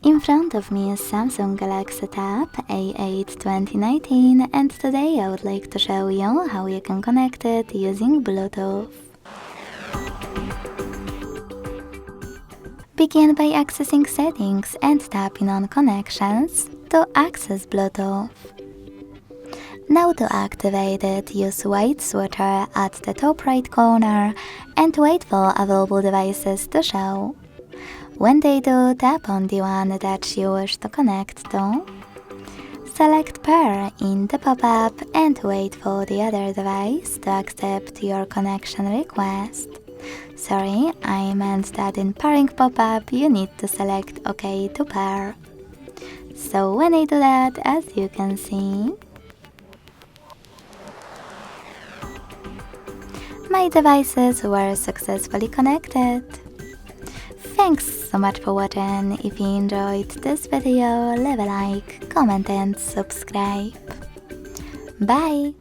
In front of me is Samsung Galaxy Tab A8 2019, and today I would like to show you how you can connect it using Bluetooth. Begin by accessing Settings and tapping on Connections to access Bluetooth. Now to activate it, use white switcher at the top right corner and wait for available devices to show. When they do, tap on the one that you wish to connect to. Select Pair in the pop-up and wait for the other device to accept your connection request. Sorry, I meant that in pairing pop-up you need to select OK to pair. So when I do that, as you can see, my devices were successfully connected. Thanks so much for watching. If you enjoyed this video, leave a like, comment and subscribe. Bye!